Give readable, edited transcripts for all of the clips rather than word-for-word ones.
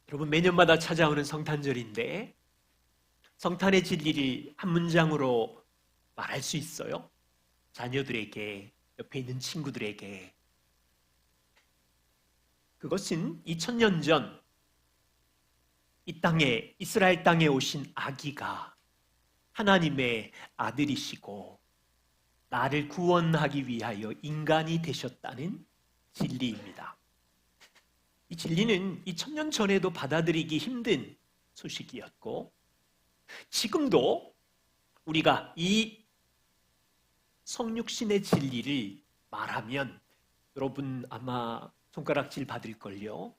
여러분, 매년마다 찾아오는 성탄절인데 성탄의 진리를 한 문장으로 말할 수 있어요? 자녀들에게, 옆에 있는 친구들에게. 그것은 2000년 전 이 땅에, 이스라엘 땅에 오신 아기가 하나님의 아들이시고 나를 구원하기 위하여 인간이 되셨다는 진리입니다. 이 진리는 2000년 전에도 받아들이기 힘든 소식이었고, 지금도 우리가 이 성육신의 진리를 말하면 여러분 아마 손가락질 받을걸요.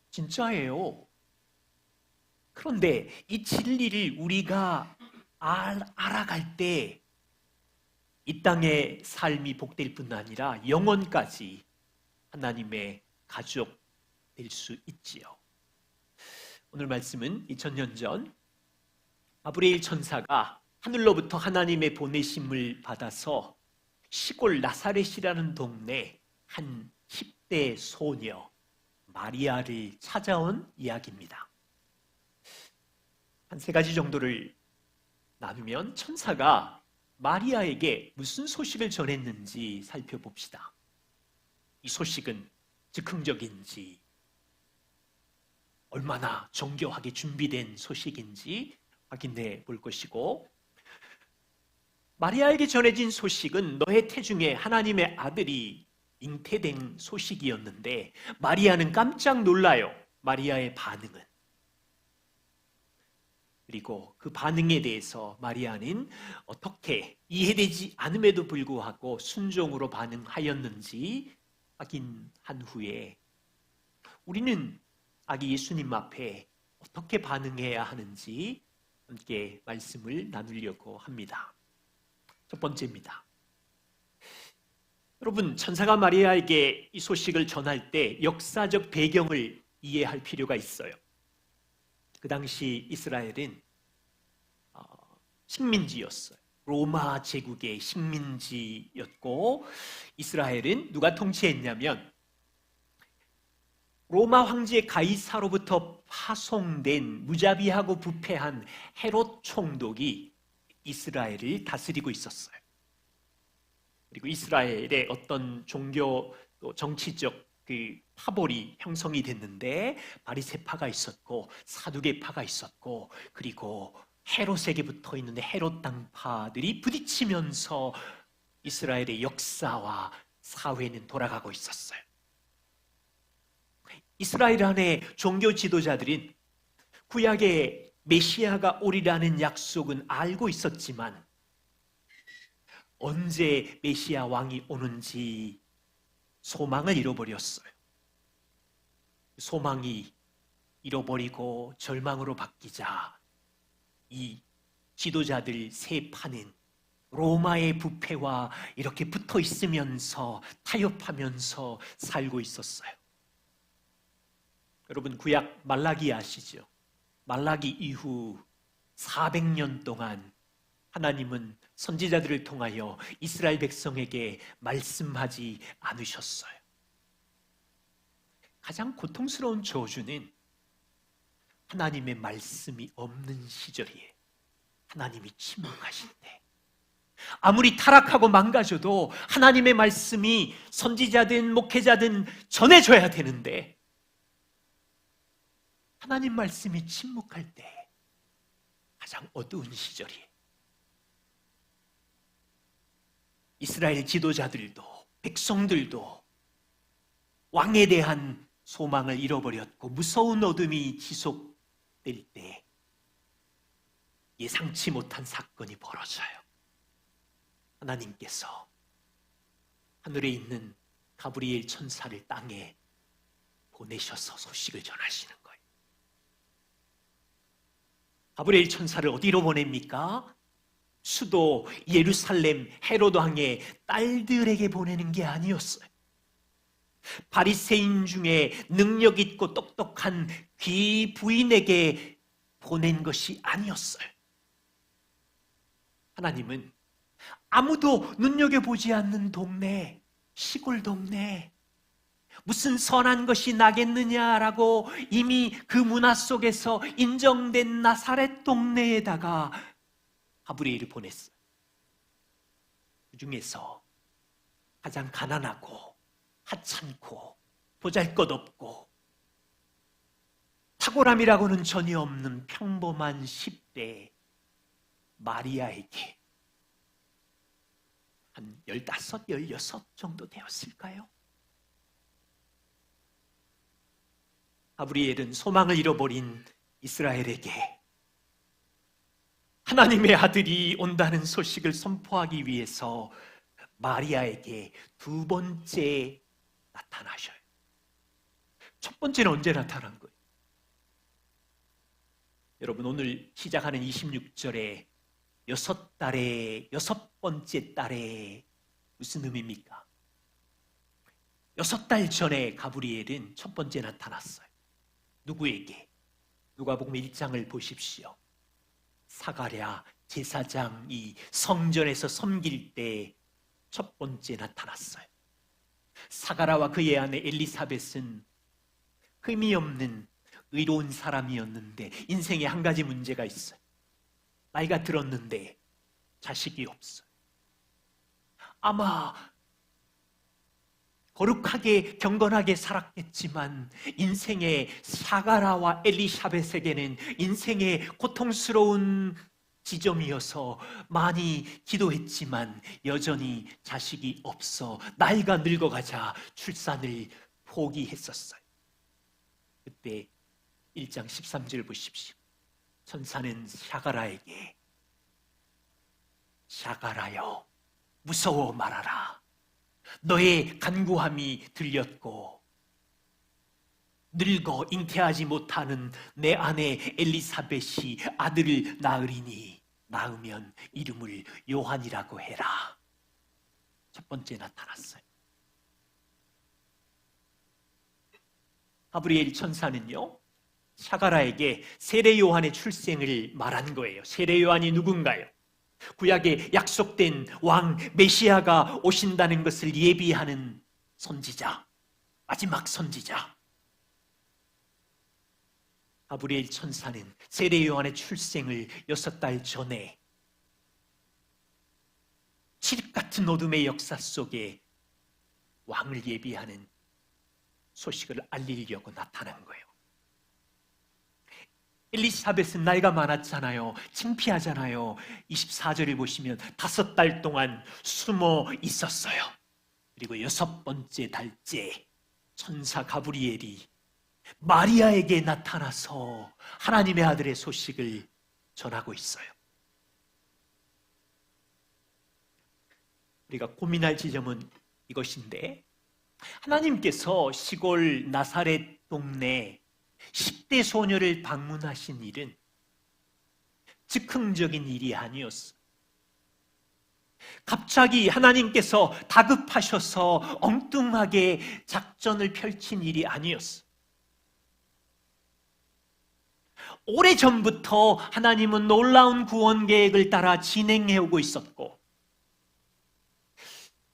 진짜예요. 그런데 이 진리를 우리가 알아갈 때 이 땅의 삶이 복될 뿐 아니라 영원까지 하나님의 가족 될 수 있지요. 오늘 말씀은 2000년 전 가브리엘 천사가 하늘로부터 하나님의 보내심을 받아서 시골 나사렛이라는 동네 한 10대 소녀 마리아를 찾아온 이야기입니다. 한 3가지 정도를 나누면 천사가 마리아에게 무슨 소식을 전했는지 살펴봅시다. 이 소식은 즉흥적인지, 얼마나 정교하게 준비된 소식인지 확인해 볼 것이고, 마리아에게 전해진 소식은 너의 태중에 하나님의 아들이 잉태된 소식이었는데 마리아는 깜짝 놀라요. 마리아의 반응은. 그리고 그 반응에 대해서 마리아는 어떻게 이해되지 않음에도 불구하고 순종으로 반응하였는지 확인한 후에 우리는 아기 예수님 앞에 어떻게 반응해야 하는지 함께 말씀을 나누려고 합니다. 첫 번째입니다. 여러분, 천사가 마리아에게 이 소식을 전할 때 역사적 배경을 이해할 필요가 있어요. 그 당시 이스라엘은 식민지였어요. 로마 제국의 식민지였고, 이스라엘은 누가 통치했냐면 로마 황제 가이사로부터 파송된 무자비하고 부패한 헤롯 총독이 이스라엘을 다스리고 있었어요. 그리고 이스라엘의 어떤 종교 또 정치적 파벌이 형성이 됐는데 바리새파가 있었고 사두개파가 있었고, 그리고 헤롯에게 붙어 있는 헤롯 당파들이 부딪히면서 이스라엘의 역사와 사회는 돌아가고 있었어요. 이스라엘 안에 종교 지도자들은 구약의 메시아가 오리라는 약속은 알고 있었지만 언제 메시아 왕이 오는지 소망을 잃어버렸어요. 소망이 잃어버리고 절망으로 바뀌자 이 지도자들 세 파는 로마의 부패와 이렇게 붙어 있으면서 타협하면서 살고 있었어요. 여러분, 구약 말라기 아시죠? 말라기 이후 400년 동안 하나님은 선지자들을 통하여 이스라엘 백성에게 말씀하지 않으셨어요. 가장 고통스러운 저주는 하나님의 말씀이 없는 시절이에요. 하나님이 침묵하실 때. 아무리 타락하고 망가져도 하나님의 말씀이 선지자든 목회자든 전해져야 되는데 하나님 말씀이 침묵할 때 가장 어두운 시절이에요. 이스라엘 지도자들도 백성들도 왕에 대한 소망을 잃어버렸고 무서운 어둠이 지속될 때 예상치 못한 사건이 벌어져요. 하나님께서 하늘에 있는 가브리엘 천사를 땅에 보내셔서 소식을 전하시는 거예요. 가브리엘 천사를 어디로 보냅니까? 수도 예루살렘 헤롯 왕의 딸들에게 보내는 게 아니었어요. 바리새인 중에 능력 있고 똑똑한 귀 부인에게 보낸 것이 아니었어요. 하나님은 아무도 눈여겨보지 않는 동네, 시골 동네, 무슨 선한 것이 나겠느냐라고 이미 그 문화 속에서 인정된 나사렛 동네에다가 가브리엘을 보냈어요. 그 중에서 가장 가난하고 하찮고 보잘것없고 탁월함이라고는 전혀 없는 평범한 10대 마리아에게 한 15, 16 정도 되었을까요? 가브리엘은 소망을 잃어버린 이스라엘에게 하나님의 아들이 온다는 소식을 선포하기 위해서 마리아에게 두 번째 나타나셔요. 첫 번째는 언제 나타난 거예요? 여러분, 오늘 시작하는 26절에 6달에 6번째 달에 무슨 의미입니까? 6달 전에 가브리엘은 첫 번째 나타났어요. 누구에게? 누가복음 1장을 보십시오. 사가랴 제사장이 성전에서 섬길 때 첫 번째 나타났어요. 사가랴와 그의 아내 엘리사벳은 흠이 없는 의로운 사람이었는데 인생에 한 가지 문제가 있어요. 나이가 들었는데 자식이 없어요. 아마 거룩하게 경건하게 살았겠지만 인생의 사가랴와 엘리사벳에게는 인생의 고통스러운 지점이어서 많이 기도했지만 여전히 자식이 없어 나이가 늙어가자 출산을 포기했었어요. 그때 1장 13절 보십시오. 천사는 사가랴에게 사가랴여 무서워 말아라. 너의 간구함이 들렸고 늙어 잉태하지 못하는 내 아내 엘리사벳이 아들을 낳으리니 낳으면 이름을 요한이라고 해라. 첫 번째 나타났어요. 가브리엘 천사는요, 사가랴에게 세례 요한의 출생을 말한 거예요. 세례 요한이 누군가요? 구약에 약속된 왕 메시아가 오신다는 것을 예비하는 선지자, 마지막 선지자. 가브리엘 천사는 세례 요한의 출생을 6달 전에 칠흑 같은 어둠의 역사 속에 왕을 예비하는 소식을 알리려고 나타난 거예요. 엘리사벳은 나이가 많았잖아요. 창피하잖아요. 24절을 보시면 5달 동안 숨어 있었어요. 그리고 6번째 달째 천사 가브리엘이 마리아에게 나타나서 하나님의 아들의 소식을 전하고 있어요. 우리가 고민할 지점은 이것인데, 하나님께서 시골 나사렛 동네 10대 소녀를 방문하신 일은 즉흥적인 일이 아니었어. 갑자기 하나님께서 다급하셔서 엉뚱하게 작전을 펼친 일이 아니었어. 오래전부터 하나님은 놀라운 구원 계획을 따라 진행해 오고 있었고,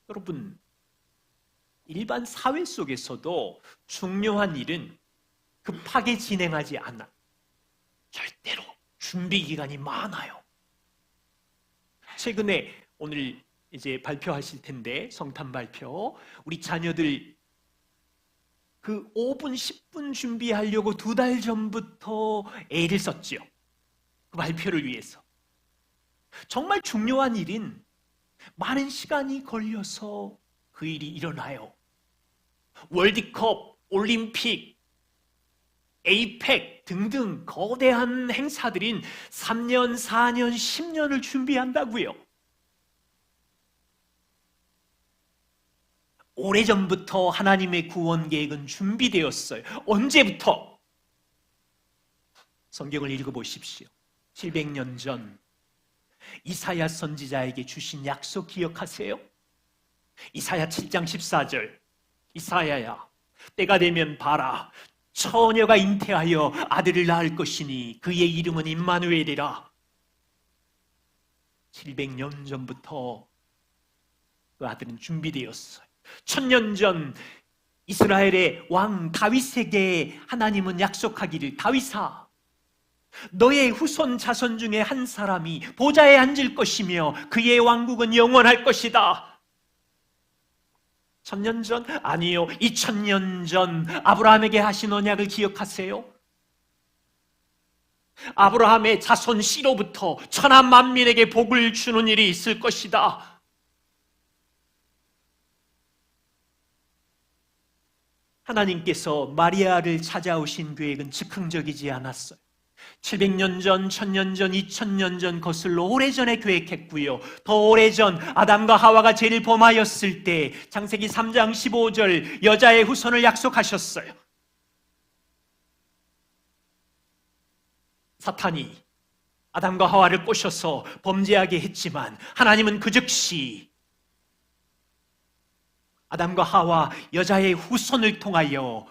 여러분, 일반 사회 속에서도 중요한 일은 급하게 진행하지 않아. 절대로 준비 기간이 많아요. 최근에 오늘 이제 발표하실 텐데, 성탄 발표, 우리 자녀들 그 5분, 10분 준비하려고 2달 전부터 애를 썼죠. 그 발표를 위해서. 정말 중요한 일인 많은 시간이 걸려서 그 일이 일어나요. 월드컵, 올림픽, 에이펙 등등 거대한 행사들인 3년, 4년, 10년을 준비한다고요. 오래전부터 하나님의 구원 계획은 준비되었어요. 언제부터? 성경을 읽어보십시오. 700년 전 이사야 선지자에게 주신 약속 기억하세요? 이사야 7장 14절. 이사야야, 때가 되면 봐라. 처녀가 잉태하여 아들을 낳을 것이니 그의 이름은 임마누엘이라. 700년 전부터 그 아들은 준비되었어요. 1000년 전 이스라엘의 왕 다윗에게 하나님은 약속하기를, 다윗아, 너의 후손 자손 중에 한 사람이 보좌에 앉을 것이며 그의 왕국은 영원할 것이다. 1000년 전? 아니요, 2000년 전 아브라함에게 하신 언약을 기억하세요? 아브라함의 자손 씨로부터 천하 만민에게 복을 주는 일이 있을 것이다. 하나님께서 마리아를 찾아오신 계획은 즉흥적이지 않았어요. 700년 전, 1000년 전, 2000년 전 거슬러 오래전에 계획했고요. 더 오래전 아담과 하와가 죄를 범하였을 때 창세기 3장 15절 여자의 후손을 약속하셨어요. 사탄이 아담과 하와를 꼬셔서 범죄하게 했지만 하나님은 그 즉시 아담과 하와 여자의 후손을 통하여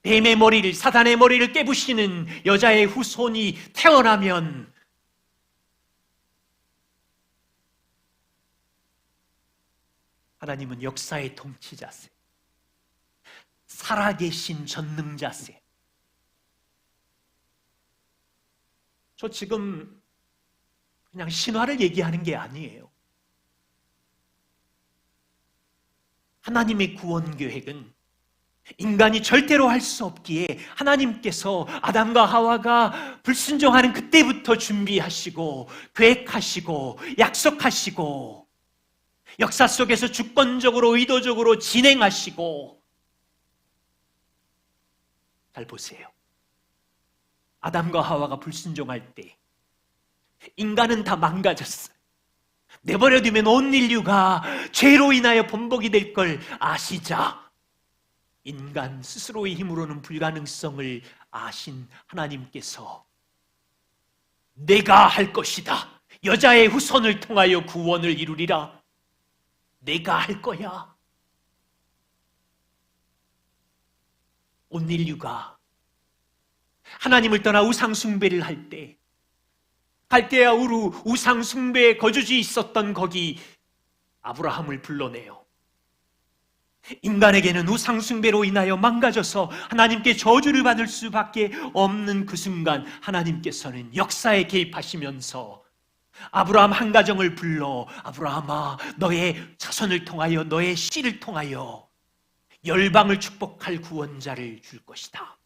뱀의 머리를, 사단의 머리를 깨부시는 여자의 후손이 태어나면 하나님은 역사의 통치자세, 살아계신 전능자세. 저 지금 그냥 신화를 얘기하는 게 아니에요. 하나님의 구원 계획은 인간이 절대로 할 수 없기에 하나님께서 아담과 하와가 불순종하는 그때부터 준비하시고 계획하시고 약속하시고 역사 속에서 주권적으로 의도적으로 진행하시고. 잘 보세요. 아담과 하와가 불순종할 때 인간은 다 망가졌어요. 내버려두면 온 인류가 죄로 인하여 번복이 될 걸 아시자 인간 스스로의 힘으로는 불가능성을 아신 하나님께서 내가 할 것이다. 여자의 후손을 통하여 구원을 이루리라. 내가 할 거야. 온 인류가 하나님을 떠나 우상숭배를 할 때 갈대아 우루 우상숭배의 거주지 있었던 거기 아브라함을 불러내요. 인간에게는 우상숭배로 인하여 망가져서 하나님께 저주를 받을 수밖에 없는 그 순간 하나님께서는 역사에 개입하시면서 아브라함 한 가정을 불러 아브라함아, 너의 자손을 통하여 너의 씨를 통하여 열방을 축복할 구원자를 줄 것이다.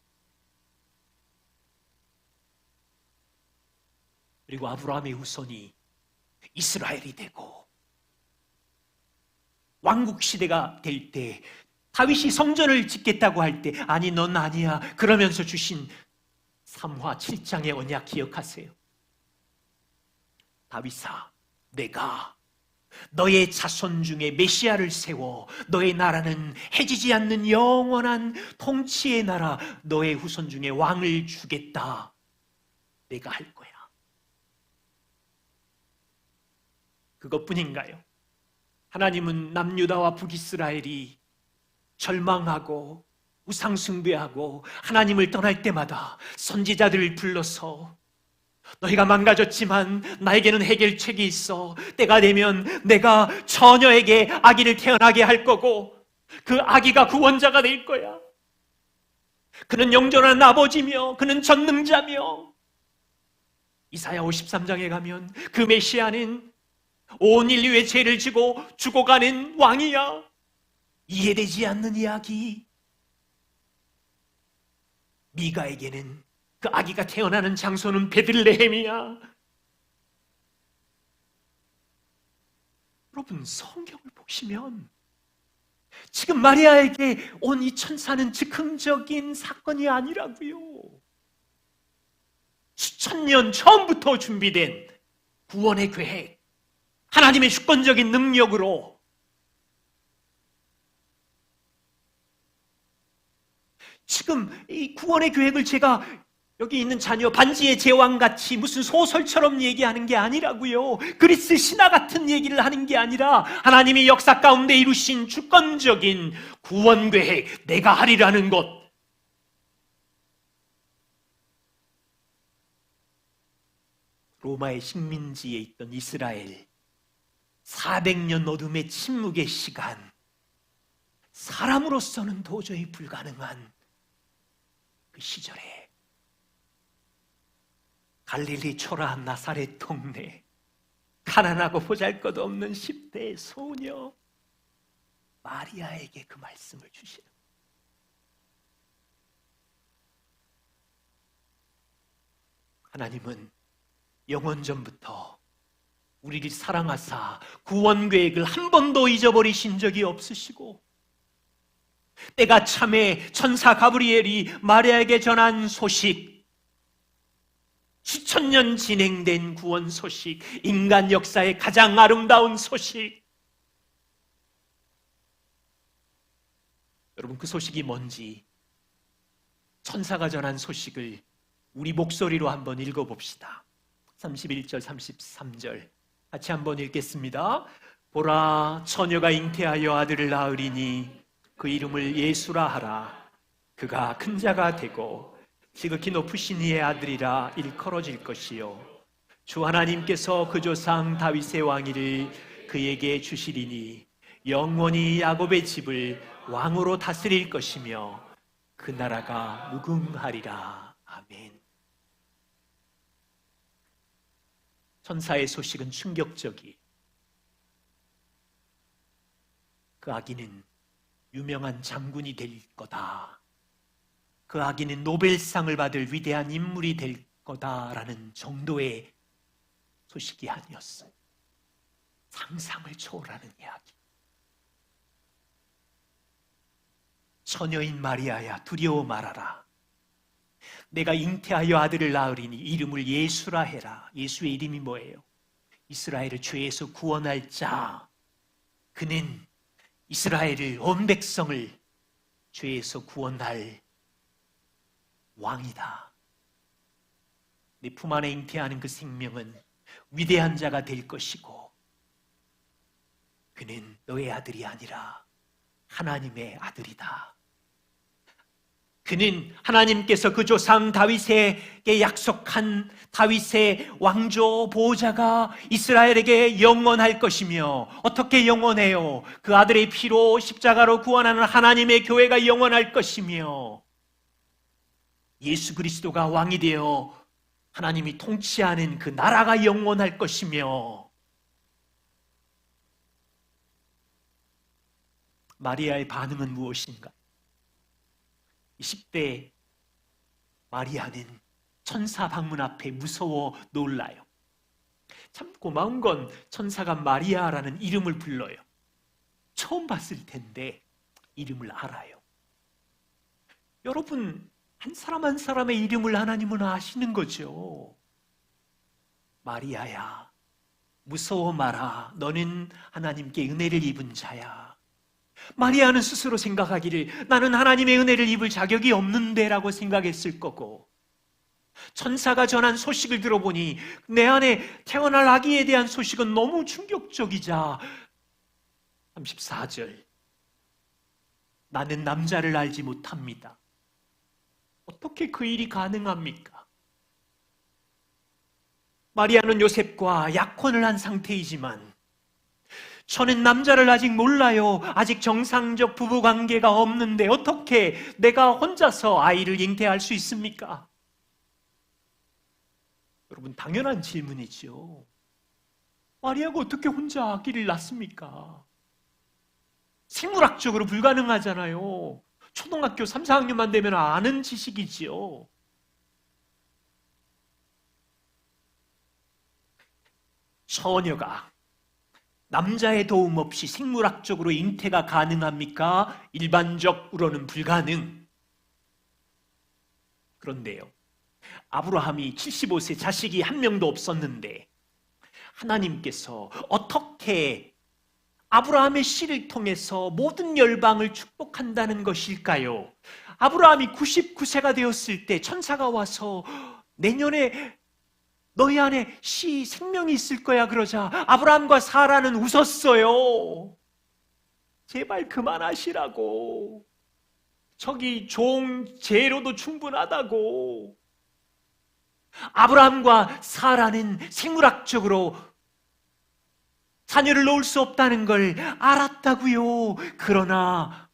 그리고 아브라함의 후손이 이스라엘이 되고 왕국 시대가 될 때 다윗이 성전을 짓겠다고 할 때 아니 넌 아니야 그러면서 주신 3화 7장의 언약 기억하세요? 다윗아, 내가 너의 자손 중에 메시아를 세워 너의 나라는 해지지 않는 영원한 통치의 나라, 너의 후손 중에 왕을 주겠다. 내가 할 거야. 그것뿐인가요? 하나님은 남유다와 북이스라엘이 절망하고 우상숭배하고 하나님을 떠날 때마다 선지자들을 불러서 너희가 망가졌지만 나에게는 해결책이 있어. 때가 되면 내가 처녀에게 아기를 태어나게 할 거고 그 아기가 구원자가 될 거야. 그는 영존한 아버지며 그는 전능자며. 이사야 53장에 가면 그 메시아는 온 인류의 죄를 지고 죽어가는 왕이야. 이해되지 않는 이야기. 미가에게는 그 아기가 태어나는 장소는 베들레헴이야. 여러분, 성경을 보시면 지금 마리아에게 온 이 천사는 즉흥적인 사건이 아니라고요. 수천 년 처음부터 준비된 구원의 계획, 하나님의 주권적인 능력으로 지금 이 구원의 계획을 제가 여기 있는 자녀 반지의 제왕같이 무슨 소설처럼 얘기하는 게 아니라고요. 그리스 신화 같은 얘기를 하는 게 아니라 하나님이 역사 가운데 이루신 주권적인 구원 계획, 내가 하리라는 것. 로마의 식민지에 있던 이스라엘 400년 어둠의 침묵의 시간, 사람으로서는 도저히 불가능한 그 시절에 갈릴리 초라한 나사렛 동네, 가난하고 보잘것없는 10대 소녀 마리아에게 그 말씀을 주시는, 하나님은 영원전부터 우리를 사랑하사 구원 계획을 한 번도 잊어버리신 적이 없으시고, 때가 참에 천사 가브리엘이 마리아에게 전한 소식, 수천 년 진행된 구원 소식, 인간 역사의 가장 아름다운 소식, 여러분 그 소식이 뭔지 천사가 전한 소식을 우리 목소리로 한번 읽어봅시다. 31절 33절 같이 한번 읽겠습니다. 보라, 처녀가 잉태하여 아들을 낳으리니 그 이름을 예수라 하라. 그가 큰 자가 되고 지극히 높으신 이의 아들이라 일컬어질 것이요, 주 하나님께서 그 조상 다윗의 왕위를 그에게 주시리니 영원히 야곱의 집을 왕으로 다스릴 것이며 그 나라가 무궁하리라. 아멘. 천사의 소식은 충격적이에요. 그 아기는 유명한 장군이 될 거다, 그 아기는 노벨상을 받을 위대한 인물이 될 거다라는 정도의 소식이 아니었어요. 상상을 초월하는 이야기. 처녀인 마리아야, 두려워 말아라. 내가 잉태하여 아들을 낳으리니 이름을 예수라 해라. 예수의 이름이 뭐예요? 이스라엘을 죄에서 구원할 자. 그는 이스라엘을, 온 백성을 죄에서 구원할 왕이다. 내 품 안에 잉태하는 그 생명은 위대한 자가 될 것이고, 그는 너의 아들이 아니라 하나님의 아들이다. 그는 하나님께서 그 조상 다윗에게 약속한 다윗의 왕조 보호자가 이스라엘에게 영원할 것이며, 어떻게 영원해요? 그 아들의 피로 십자가로 구원하는 하나님의 교회가 영원할 것이며, 예수 그리스도가 왕이 되어 하나님이 통치하는 그 나라가 영원할 것이며, 마리아의 반응은 무엇인가? 10대 마리아는 천사 방문 앞에 무서워 놀라요. 참 고마운 건 천사가 마리아라는 이름을 불러요. 처음 봤을 텐데 이름을 알아요. 여러분, 한 사람 한 사람의 이름을 하나님은 아시는 거죠. 마리아야, 무서워 마라. 너는 하나님께 은혜를 입은 자야. 마리아는 스스로 생각하기를 나는 하나님의 은혜를 입을 자격이 없는데 라고 생각했을 거고, 천사가 전한 소식을 들어보니 내 안에 태어날 아기에 대한 소식은 너무 충격적이자 34절, 나는 남자를 알지 못합니다. 어떻게 그 일이 가능합니까? 마리아는 요셉과 약혼을 한 상태이지만 저는 남자를 아직 몰라요. 아직 정상적 부부 관계가 없는데 어떻게 내가 혼자서 아이를 잉태할 수 있습니까? 여러분, 당연한 질문이죠. 마리아가 어떻게 혼자 아기를 낳습니까? 생물학적으로 불가능하잖아요. 초등학교 3, 4학년만 되면 아는 지식이지요. 처녀가 남자의 도움 없이 생물학적으로 잉태가 가능합니까? 일반적으로는 불가능. 그런데요, 아브라함이 75세 자식이 한 명도 없었는데 하나님께서 어떻게 아브라함의 씨를 통해서 모든 열방을 축복한다는 것일까요? 아브라함이 99세가 되었을 때 천사가 와서 내년에 너희 안에 씨 생명이 있을 거야 그러자 아브라함과 사라는 웃었어요. 제발 그만하시라고. 저기 종 재로도 충분하다고. 아브라함과 사라는 생물학적으로 자녀를 놓을 수 없다는 걸 알았다고요. 그러나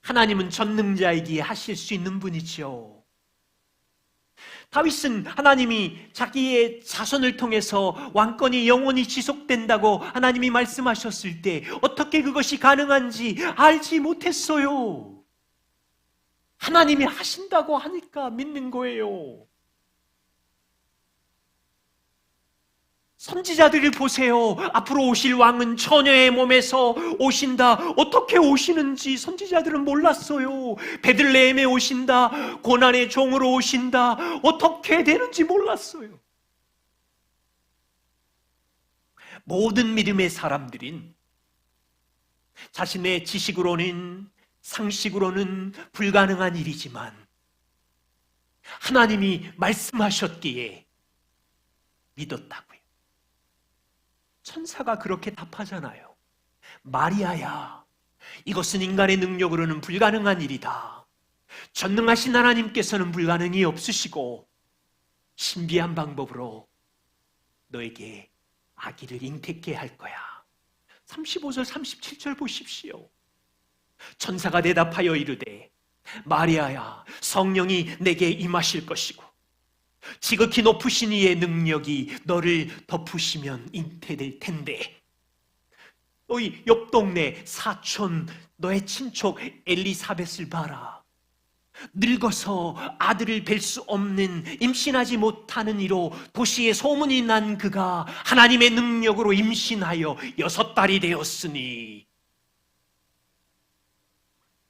하나님은 전능자이기에 하실 수 있는 분이죠. 다윗은 하나님이 자기의 자손을 통해서 왕권이 영원히 지속된다고 하나님이 말씀하셨을 때 어떻게 그것이 가능한지 알지 못했어요. 하나님이 하신다고 하니까 믿는 거예요. 선지자들을 보세요. 앞으로 오실 왕은 처녀의 몸에서 오신다. 어떻게 오시는지 선지자들은 몰랐어요. 베들레헴에 오신다. 고난의 종으로 오신다. 어떻게 되는지 몰랐어요. 모든 믿음의 사람들인 자신의 지식으로는, 상식으로는 불가능한 일이지만 하나님이 말씀하셨기에 믿었다고요. 천사가 그렇게 답하잖아요. 마리아야, 이것은 인간의 능력으로는 불가능한 일이다. 전능하신 하나님께서는 불가능이 없으시고 신비한 방법으로 너에게 아기를 잉태케 할 거야. 35절 37절 보십시오. 천사가 대답하여 이르되 마리아야, 성령이 내게 임하실 것이고 지극히 높으신 이의 능력이 너를 덮으시면 잉태될 텐데 너희 옆 동네 사촌 너의 친척 엘리사벳을 봐라. 늙어서 아들을 뵐 수 없는, 임신하지 못하는 이로 도시에 소문이 난 그가 하나님의 능력으로 임신하여 6달이 되었으니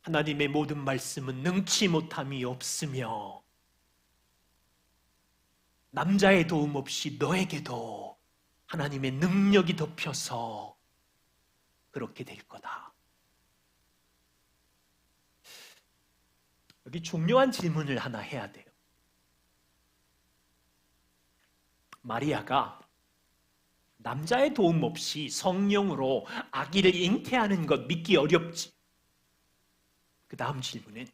하나님의 모든 말씀은 능치 못함이 없으며 남자의 도움 없이 너에게도 하나님의 능력이 덮여서 그렇게 될 거다. 여기 중요한 질문을 하나 해야 돼요. 마리아가 남자의 도움 없이 성령으로 아기를 잉태하는 것 믿기 어렵지. 그 다음 질문은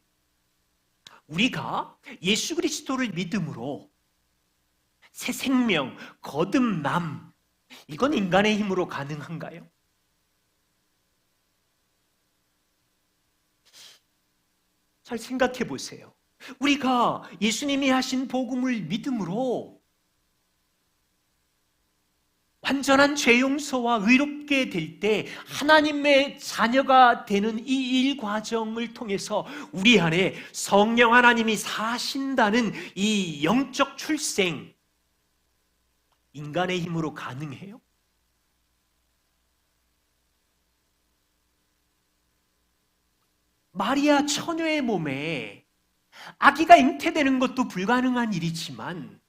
우리가 예수 그리스도를 믿음으로 새 생명, 거듭남, 이건 인간의 힘으로 가능한가요? 잘 생각해 보세요. 우리가 예수님이 하신 복음을 믿음으로 완전한 죄 용서와 의롭게 될 때 하나님의 자녀가 되는 이 일 과정을 통해서 우리 안에 성령 하나님이 사신다는 이 영적 출생, 인간의 힘으로 가능해요? 마리아 처녀의 몸에 아기가 잉태되는 것도 불가능한 일이지만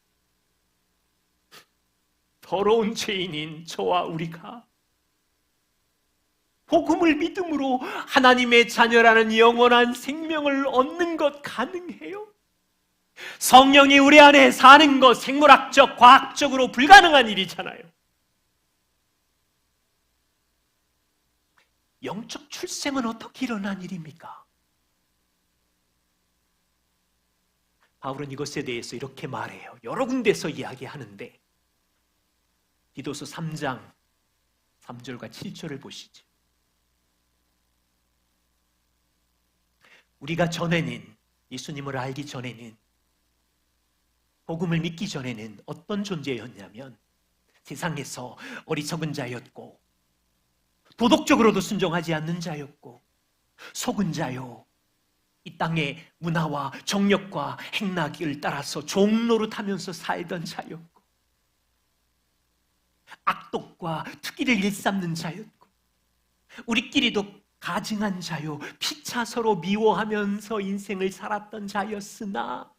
더러운 죄인인 저와 우리가 복음을 믿음으로 하나님의 자녀라는 영원한 생명을 얻는 것 가능해요? 성령이 우리 안에 사는 것 생물학적, 과학적으로 불가능한 일이잖아요. 영적 출생은 어떻게 일어난 일입니까? 바울은 이것에 대해서 이렇게 말해요. 여러 군데서 이야기하는데 디도서 3장 3절과 7절을 보시죠. 우리가 전에는, 예수님을 알기 전에는, 복음을 믿기 전에는 어떤 존재였냐면 세상에서 어리석은 자였고 도덕적으로도 순종하지 않는 자였고 속은 자요, 이 땅의 문화와 정력과 행락을 따라서 종노릇하면서 살던 자였고 악독과 투기를 일삼는 자였고 우리끼리도 가증한 자요, 피차 서로 미워하면서 인생을 살았던 자였으나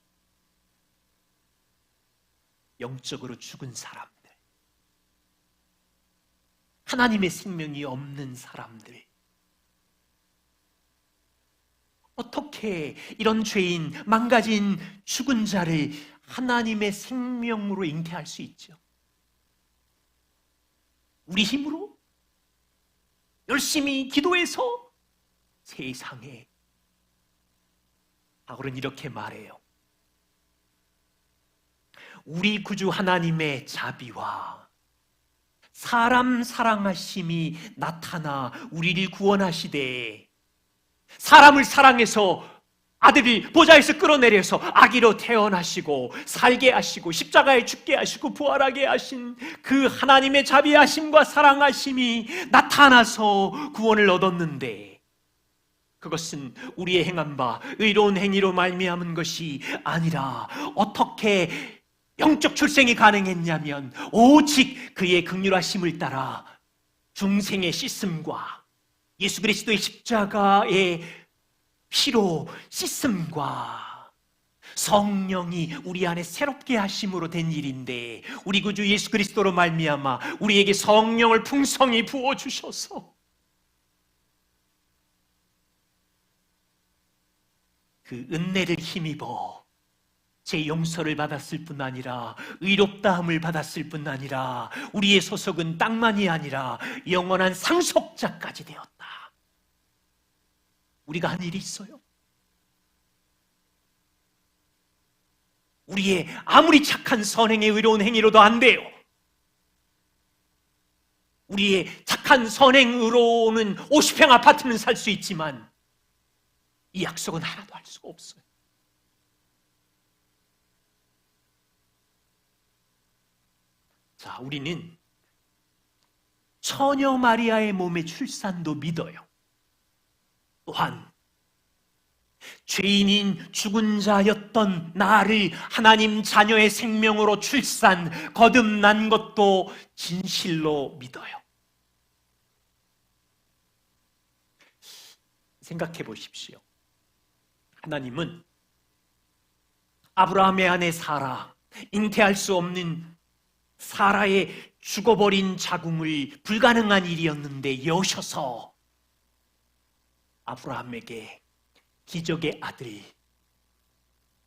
영적으로 죽은 사람들, 하나님의 생명이 없는 사람들, 어떻게 이런 죄인, 망가진 죽은 자를 하나님의 생명으로 잉태할 수 있죠? 우리 힘으로? 열심히 기도해서? 세상에. 바울은 이렇게 말해요. 우리 구주 하나님의 자비와 사람 사랑하심이 나타나 우리를 구원하시되 사람을 사랑해서 아들이 보좌에서 끌어내려서 아기로 태어나시고 살게 하시고 십자가에 죽게 하시고 부활하게 하신 그 하나님의 자비하심과 사랑하심이 나타나서 구원을 얻었는데, 그것은 우리의 행한 바 의로운 행위로 말미암은 것이 아니라 어떻게 영적 출생이 가능했냐면 오직 그의 긍휼하심을 따라 중생의 씻음과 예수 그리스도의 십자가의 피로 씻음과 성령이 우리 안에 새롭게 하심으로 된 일인데, 우리 구주 예수 그리스도로 말미암아 우리에게 성령을 풍성히 부어주셔서 그 은혜를 힘입어 제 용서를 받았을 뿐 아니라 의롭다함을 받았을 뿐 아니라 우리의 소속은 땅만이 아니라 영원한 상속자까지 되었다. 우리가 한 일이 있어요. 우리의 아무리 착한 선행의 의로운 행위로도 안 돼요. 우리의 착한 선행으로는 50평 아파트는 살 수 있지만 이 약속은 하나도 할 수가 없어요. 자, 우리는 처녀 마리아의 몸의 출산도 믿어요. 또한 죄인인 죽은 자였던 나를 하나님 자녀의 생명으로 거듭난 것도 진실로 믿어요. 생각해 보십시오. 하나님은 아브라함의 아내 사라, 잉태할 수 없는 사라의 죽어버린 자궁을 불가능한 일이었는데 여셔서 아브라함에게 기적의 아들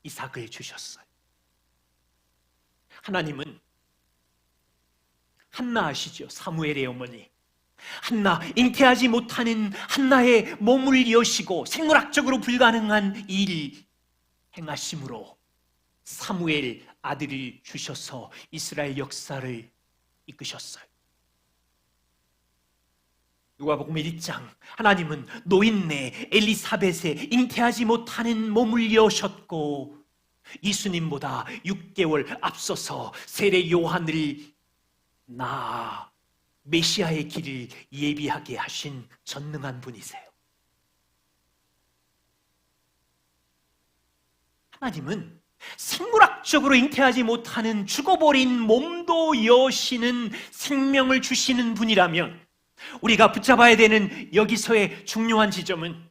이삭을 주셨어요. 하나님은 한나 아시죠? 사무엘의 어머니 한나, 잉태하지 못하는 한나의 몸을 여시고 생물학적으로 불가능한 일 행하심으로 사무엘 아들을 주셔서 이스라엘 역사를 이끄셨어요. 누가복음 1장, 하나님은 노인네 엘리사벳의 잉태하지 못하는 몸을 여셨고 예수님보다 6개월 앞서서 세례 요한을 낳아 메시아의 길을 예비하게 하신 전능한 분이세요. 하나님은 생물학적으로 잉태하지 못하는 죽어버린 몸도 여시는 생명을 주시는 분이라면, 우리가 붙잡아야 되는 여기서의 중요한 지점은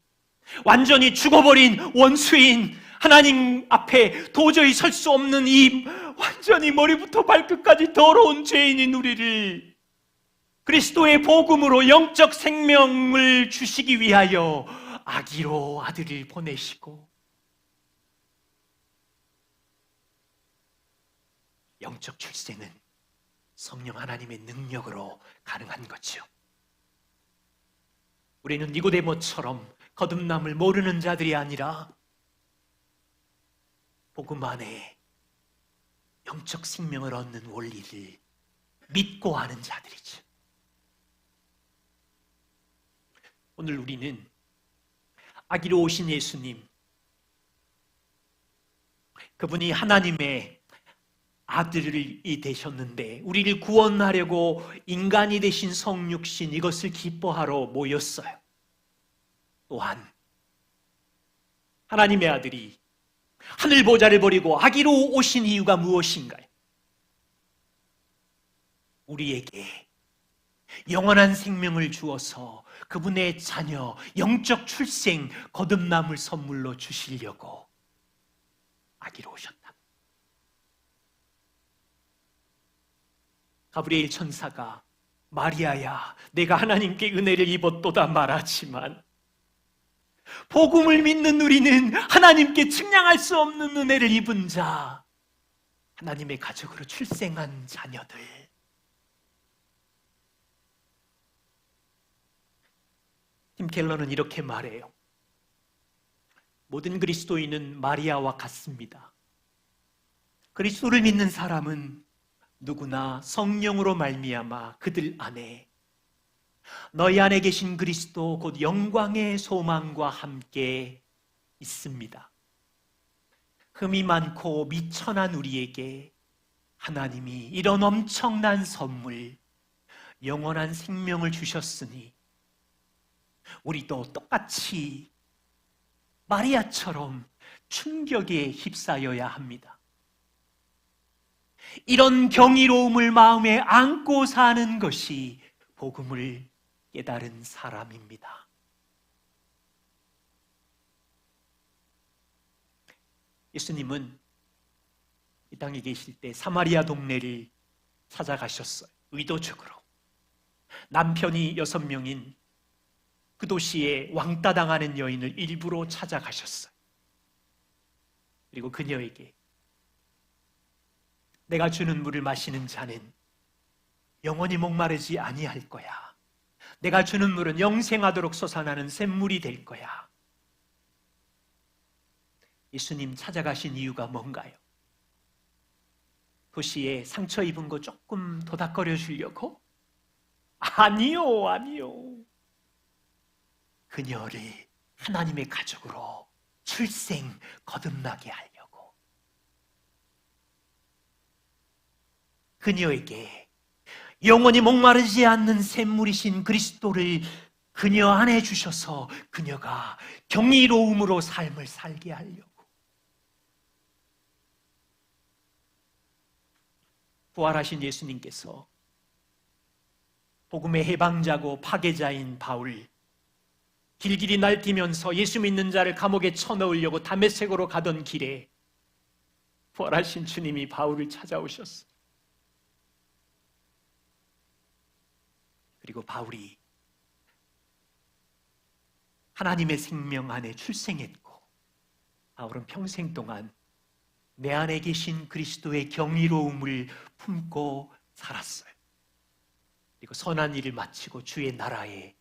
완전히 죽어버린 원수인 하나님 앞에 도저히 설 수 없는 이 완전히 머리부터 발끝까지 더러운 죄인인 우리를 그리스도의 복음으로 영적 생명을 주시기 위하여 아기로 아들을 보내시고 영적 출생은 성령 하나님의 능력으로 가능한 거죠. 우리는 니고데모처럼 거듭남을 모르는 자들이 아니라 복음 안에 영적 생명을 얻는 원리를 믿고 아는 자들이죠. 오늘 우리는 아기로 오신 예수님, 그분이 하나님의 아들이 되셨는데 우리를 구원하려고 인간이 되신 성육신, 이것을 기뻐하러 모였어요. 또한 하나님의 아들이 하늘 보좌를 버리고 아기로 오신 이유가 무엇인가요? 우리에게 영원한 생명을 주어서 그분의 자녀, 영적 출생, 거듭남을 선물로 주시려고 아기로 오셨다. 가브리엘 천사가 마리아야, 내가 하나님께 은혜를 입었도다 말하지만 복음을 믿는 우리는 하나님께 측량할 수 없는 은혜를 입은 자, 하나님의 가족으로 출생한 자녀들. 팀 켈러는 이렇게 말해요. 모든 그리스도인은 마리아와 같습니다. 그리스도를 믿는 사람은 누구나 성령으로 말미암아 그들 안에 너희 안에 계신 그리스도 곧 영광의 소망과 함께 있습니다. 흠이 많고 미천한 우리에게 하나님이 이런 엄청난 선물, 영원한 생명을 주셨으니 우리도 똑같이 마리아처럼 충격에 휩싸여야 합니다. 이런 경이로움을 마음에 안고 사는 것이 복음을 깨달은 사람입니다. 예수님은 이 땅에 계실 때 사마리아 동네를 찾아가셨어요. 의도적으로. 남편이 6명인 그 도시에 왕따 당하는 여인을 일부러 찾아가셨어요. 그리고 그녀에게 내가 주는 물을 마시는 자는 영원히 목마르지 아니할 거야. 내가 주는 물은 영생하도록 솟아나는 샘물이 될 거야. 예수님 찾아가신 이유가 뭔가요? 도시에 상처 입은 거 조금 도닥거려 주려고? 아니요, 아니요. 그녀를 하나님의 가족으로 출생 거듭나게 하려고. 그녀에게 영원히 목마르지 않는 샘물이신 그리스도를 그녀 안에 주셔서 그녀가 경이로움으로 삶을 살게 하려고. 부활하신 예수님께서 복음의 해방자고 파괴자인 바울, 길길이 날뛰면서 예수 믿는 자를 감옥에 쳐넣으려고 다메섹으로 가던 길에 부활하신 주님이 바울을 찾아오셨어요. 그리고 바울이 하나님의 생명 안에 출생했고, 바울은 평생 동안 내 안에 계신 그리스도의 경이로움을 품고 살았어요. 그리고 선한 일을 마치고 주의 나라에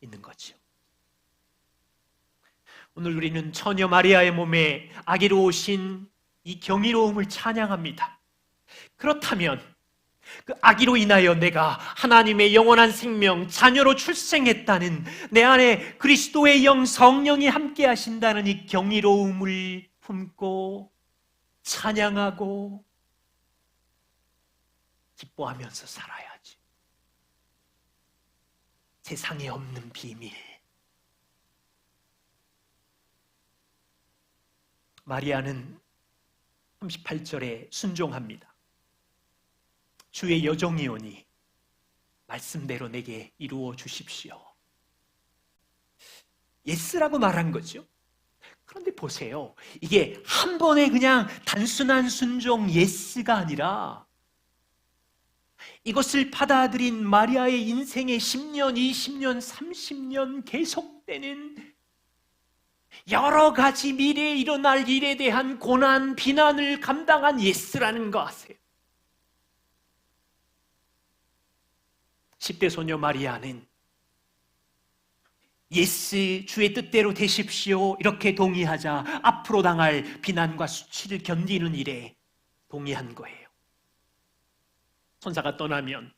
있는 거죠. 오늘 우리는 처녀 마리아의 몸에 아기로 오신 이 경이로움을 찬양합니다. 그렇다면 그 아기로 인하여 내가 하나님의 영원한 생명, 자녀로 출생했다는, 내 안에 그리스도의 영, 성령이 함께 하신다는 이 경이로움을 품고 찬양하고 기뻐하면서 살아야지. 세상에 없는 비밀. 마리아는 38절에 순종합니다. 주의 여종이오니 말씀대로 내게 이루어 주십시오. 예스라고 말한 거죠. 그런데 보세요. 이게 한 번에 그냥 단순한 순종 예스가 아니라 이것을 받아들인 마리아의 인생의 10년, 20년, 30년 계속되는 여러 가지 미래에 일어날 일에 대한 고난, 비난을 감당한 예스라는 거 아세요? 10대 소녀 마리아는 예스, 주의 뜻대로 되십시오 이렇게 동의하자 앞으로 당할 비난과 수치를 견디는 일에 동의한 거예요. 천사가 떠나면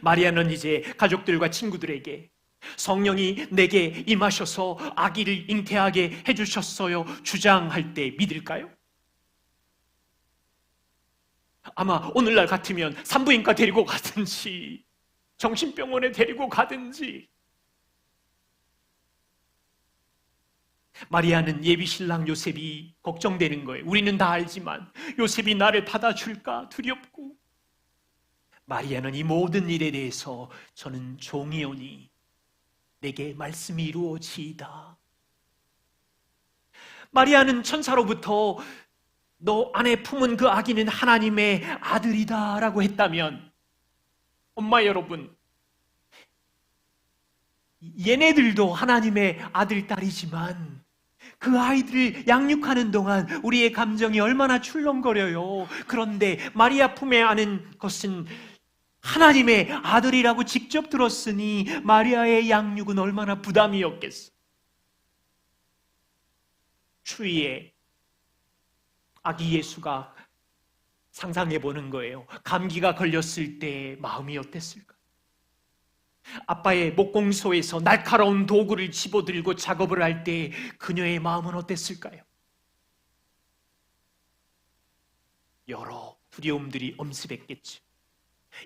마리아는 이제 가족들과 친구들에게 성령이 내게 임하셔서 아기를 잉태하게 해주셨어요 주장할 때 믿을까요? 아마 오늘날 같으면 산부인과 데리고 가든지 정신병원에 데리고 가든지. 마리아는 예비 신랑 요셉이 걱정되는 거예요. 우리는 다 알지만 요셉이 나를 받아줄까 두렵고. 마리아는 이 모든 일에 대해서 저는 종이오니 내게 말씀이 이루어지이다. 마리아는 천사로부터 너 안에 품은 그 아기는 하나님의 아들이다 라고 했다면, 엄마 여러분, 얘네들도 하나님의 아들, 딸이지만 그 아이들을 양육하는 동안 우리의 감정이 얼마나 출렁거려요. 그런데 마리아 품에 안은 것은 하나님의 아들이라고 직접 들었으니 마리아의 양육은 얼마나 부담이었겠어. 추위에 아기 예수가 상상해 보는 거예요. 감기가 걸렸을 때 마음이 어땠을까? 아빠의 목공소에서 날카로운 도구를 집어들고 작업을 할 때 그녀의 마음은 어땠을까요? 여러 두려움들이 엄습했겠죠.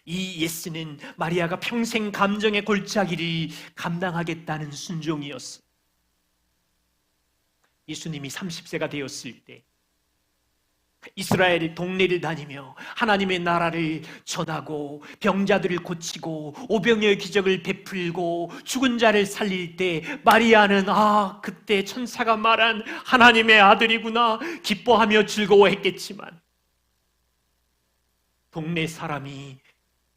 이 예스는 마리아가 평생 감정의 골짜기를 감당하겠다는 순종이었어. 예수님이 30세가 되었을 때 이스라엘 동네를 다니며 하나님의 나라를 전하고 병자들을 고치고 오병이의 기적을 베풀고 죽은 자를 살릴 때 마리아는 그때 천사가 말한 하나님의 아들이구나 기뻐하며 즐거워했겠지만, 동네 사람이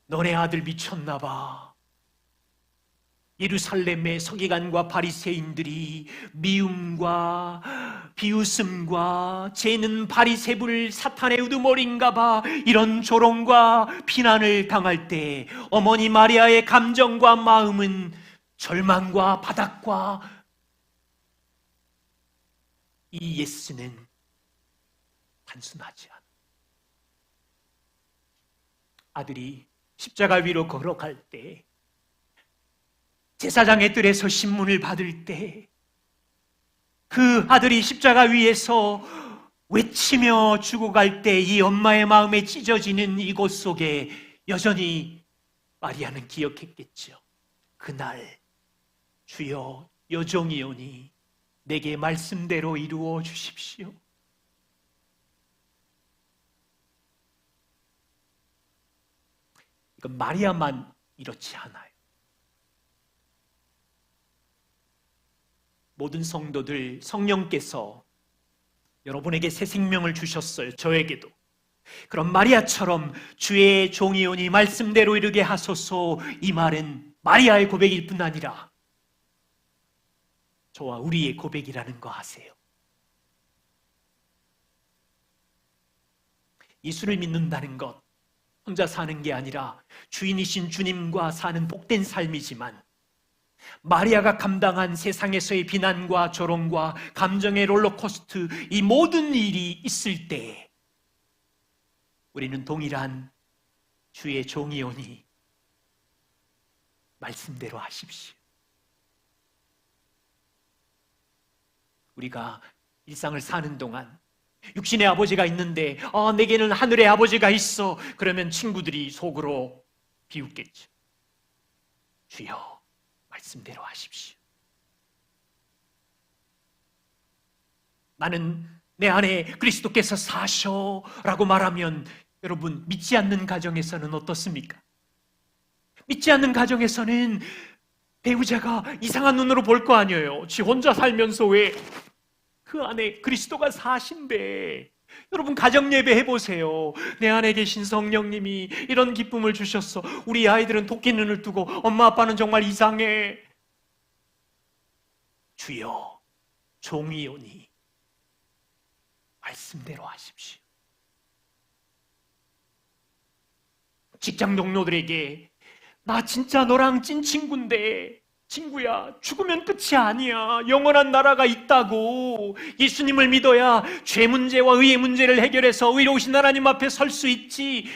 너네 아들 미쳤나 봐, 예루살렘의 서기관과 바리새인들이 미움과 비웃음과 쟤는 바리새불 사탄의 우두머리인가 봐, 이런 조롱과 비난을 당할 때 어머니 마리아의 감정과 마음은 절망과 바닥과, 이 예스는 단순하지 않아. 아들이 십자가 위로 걸어갈 때, 제사장의 뜰에서 신문을 받을 때, 그 아들이 십자가 위에서 외치며 죽어갈 때 이 엄마의 마음에 찢어지는 이곳 속에 여전히 마리아는 기억했겠죠. 그날 주여 여종이오니 내게 말씀대로 이루어 주십시오. 이건 마리아만 이렇지 않아요. 모든 성도들, 성령께서 여러분에게 새 생명을 주셨어요. 저에게도. 그럼 마리아처럼 주의 종이오니 말씀대로 이루게 하소서, 이 말은 마리아의 고백일 뿐 아니라 저와 우리의 고백이라는 거 아세요? 예수를 믿는다는 것, 혼자 사는 게 아니라 주인이신 주님과 사는 복된 삶이지만, 마리아가 감당한 세상에서의 비난과 조롱과 감정의 롤러코스터, 이 모든 일이 있을 때 우리는 동일한 주의 종이오니 말씀대로 하십시오. 우리가 일상을 사는 동안 육신의 아버지가 있는데 내게는 하늘의 아버지가 있어, 그러면 친구들이 속으로 비웃겠죠. 주여 말씀대로 하십시오. 나는 내 안에 그리스도께서 사셔 라고 말하면, 여러분 믿지 않는 가정에서는 어떻습니까? 믿지 않는 가정에서는 배우자가 이상한 눈으로 볼 거 아니에요. 지 혼자 살면서 왜 그 안에 그리스도가 사신대. 여러분 가정 예배 해보세요. 내 안에 계신 성령님이 이런 기쁨을 주셨어. 우리 아이들은 토끼 눈을 뜨고 엄마 아빠는 정말 이상해. 주여 종이오니 말씀대로 하십시오. 직장 동료들에게 나 진짜 너랑 찐 친구인데, 친구야, 죽으면 끝이 아니야. 영원한 나라가 있다고. 예수님을 믿어야 죄 문제와 의의 문제를 해결해서 의로우신 하나님 앞에 설 수 있지.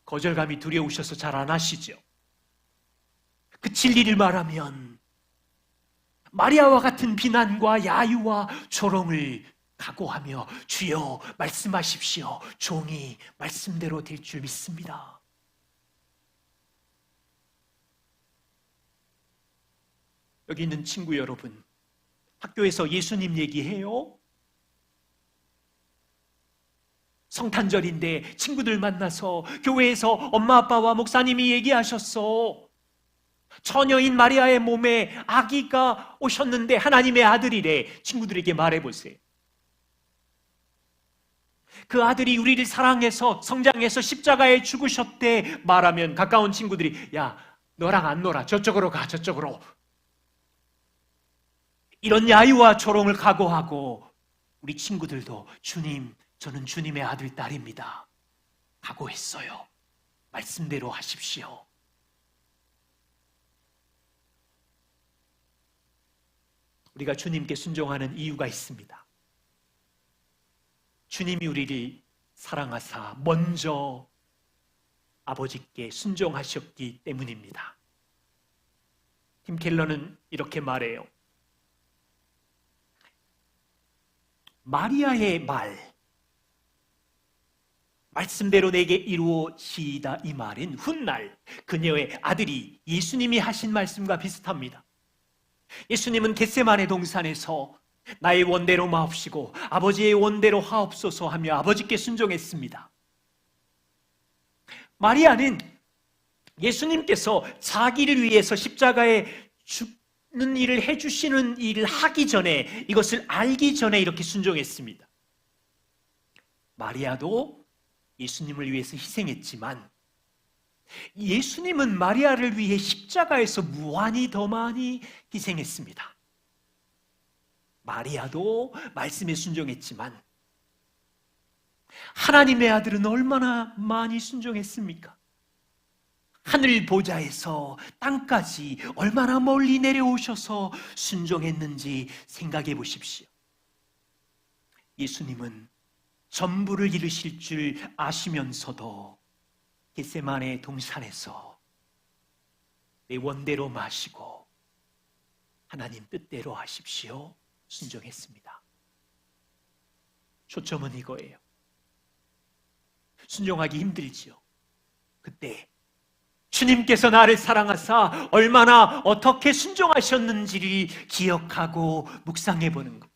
거절감이 두려우셔서 잘 안 하시죠. 그 진리를 말하면 마리아와 같은 비난과 야유와 조롱을 각오하며 주여 말씀하십시오. 종이 말씀대로 될 줄 믿습니다. 여기 있는 친구 여러분, 학교에서 예수님 얘기해요? 성탄절인데 친구들 만나서 교회에서 엄마 아빠와 목사님이 얘기하셨어. 처녀인 마리아의 몸에 아기가 오셨는데 하나님의 아들이래. 친구들에게 말해보세요. 그 아들이 우리를 사랑해서 성장해서 십자가에 죽으셨대 말하면 가까운 친구들이 야 너랑 안 놀아, 저쪽으로 가, 저쪽으로. 이런 야유와 조롱을 각오하고 우리 친구들도 주님, 저는 주님의 아들, 딸입니다. 각오했어요. 말씀대로 하십시오. 우리가 주님께 순종하는 이유가 있습니다. 주님이 우리를 사랑하사 먼저 아버지께 순종하셨기 때문입니다. 팀 켈러는 이렇게 말해요. 마리아의 말씀대로 내게 이루어지이다, 이 말은 훗날 그녀의 아들이 예수님이 하신 말씀과 비슷합니다. 예수님은 겟세마네 동산에서 나의 원대로 마옵시고 아버지의 원대로 하옵소서 하며 아버지께 순종했습니다. 마리아는 예수님께서 자기를 위해서 십자가에 죽는 일을 해주시는 일을 하기 전에, 이것을 알기 전에 이렇게 순종했습니다. 마리아도 예수님을 위해서 희생했지만 예수님은 마리아를 위해 십자가에서 무한히 더 많이 희생했습니다. 마리아도 말씀에 순종했지만 하나님의 아들은 얼마나 많이 순종했습니까? 하늘 보좌에서 땅까지 얼마나 멀리 내려오셔서 순종했는지 생각해 보십시오. 예수님은 전부를 이루실 줄 아시면서도 겟세마네 동산에서 내 원대로 마시고 하나님 뜻대로 하십시오 순종했습니다. 초점은 이거예요. 순종하기 힘들지요. 그때 주님께서 나를 사랑하사 얼마나 어떻게 순종하셨는지를 기억하고 묵상해 보는 것.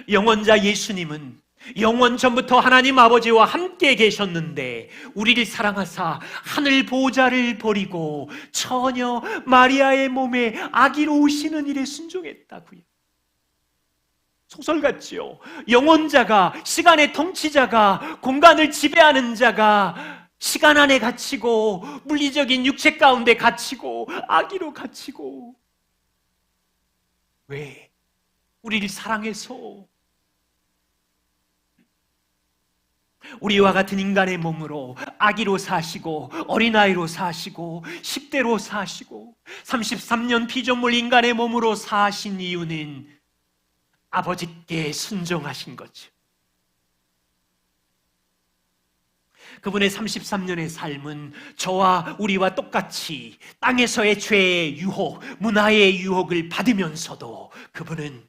영원자 예수님은 영원 전부터 하나님 아버지와 함께 계셨는데 우리를 사랑하사 하늘 보좌를 버리고 처녀 마리아의 몸에 아기로 오시는 일에 순종했다고요. 소설 같지요. 영원자가, 시간의 통치자가, 공간을 지배하는 자가 시간 안에 갇히고 물리적인 육체 가운데 갇히고 아기로 갇히고, 왜? 우리를 사랑해서. 우리와 같은 인간의 몸으로 아기로 사시고 어린아이로 사시고 10대로 사시고 33년 피조물 인간의 몸으로 사신 이유는 아버지께 순종하신 거죠. 그분의 33년의 삶은 저와 우리와 똑같이 땅에서의 죄의 유혹, 문화의 유혹을 받으면서도 그분은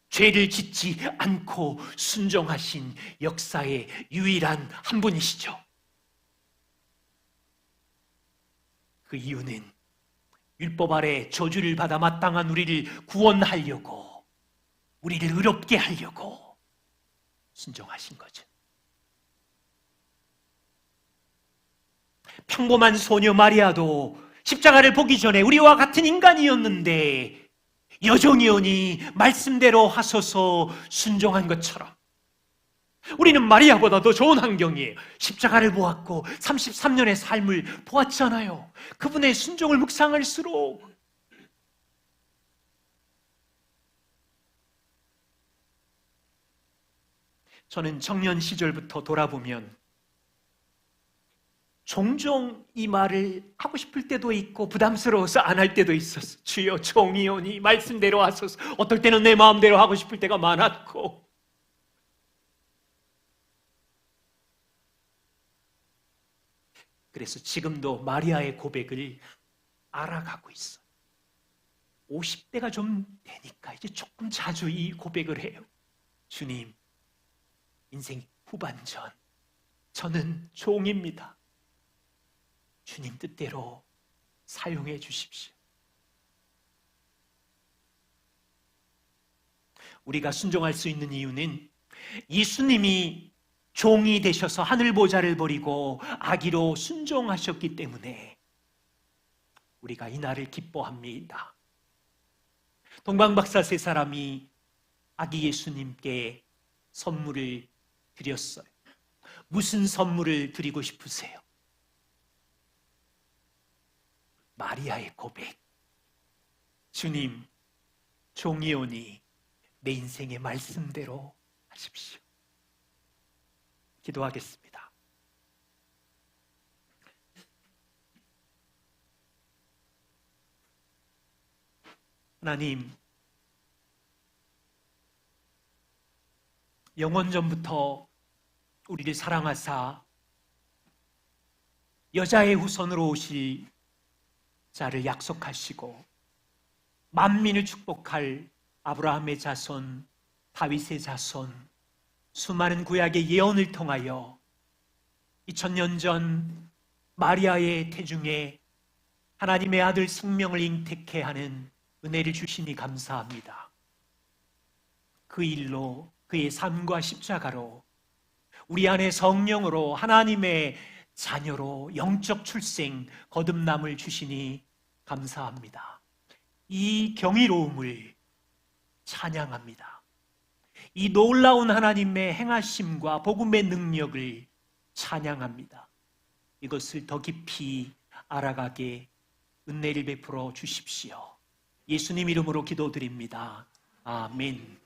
죄를 짓지 않고 순종하신 역사의 유일한 한 분이시죠. 그 이유는 율법 아래 저주를 받아 마땅한 우리를 구원하려고, 우리를 의롭게 하려고 순종하신 거죠. 평범한 소녀 마리아도 십자가를 보기 전에 우리와 같은 인간이었는데 여정이오니 말씀대로 하소서 순종한 것처럼 우리는 마리아보다 더 좋은 환경이에요. 십자가를 보았고 33년의 삶을 보았잖아요. 그분의 순종을 묵상할수록 저는 청년 시절부터 돌아보면 종종 이 말을 하고 싶을 때도 있고 부담스러워서 안 할 때도 있었어. 주여 종이오니 말씀대로 하소서. 어떨 때는 내 마음대로 하고 싶을 때가 많았고, 그래서 지금도 마리아의 고백을 알아가고 있어. 50대가 좀 되니까 이제 조금 자주 이 고백을 해요. 주님, 인생 후반전 저는 종입니다. 주님 뜻대로 사용해 주십시오. 우리가 순종할 수 있는 이유는 예수님이 종이 되셔서 하늘 보좌를 버리고 아기로 순종하셨기 때문에 우리가 이 날을 기뻐합니다. 동방박사 세 사람이 아기 예수님께 선물을 드렸어요. 무슨 선물을 드리고 싶으세요? 마리아의 고백. 주님, 종이오니 내 인생의 말씀대로 하십시오. 기도하겠습니다. 하나님, 영원전부터 우리를 사랑하사 여자의 후손으로 오실 자를 약속하시고 만민을 축복할 아브라함의 자손, 다윗의 자손, 수많은 구약의 예언을 통하여 2000년 전 마리아의 태중에 하나님의 아들 생명을 잉태케 하는 은혜를 주시니 감사합니다. 그 일로, 그의 삶과 십자가로 우리 안에 성령으로 하나님의 자녀로 영적 출생, 거듭남을 주시니 감사합니다. 이 경이로움을 찬양합니다. 이 놀라운 하나님의 행하심과 복음의 능력을 찬양합니다. 이것을 더 깊이 알아가게 은혜를 베풀어 주십시오. 예수님 이름으로 기도드립니다. 아멘.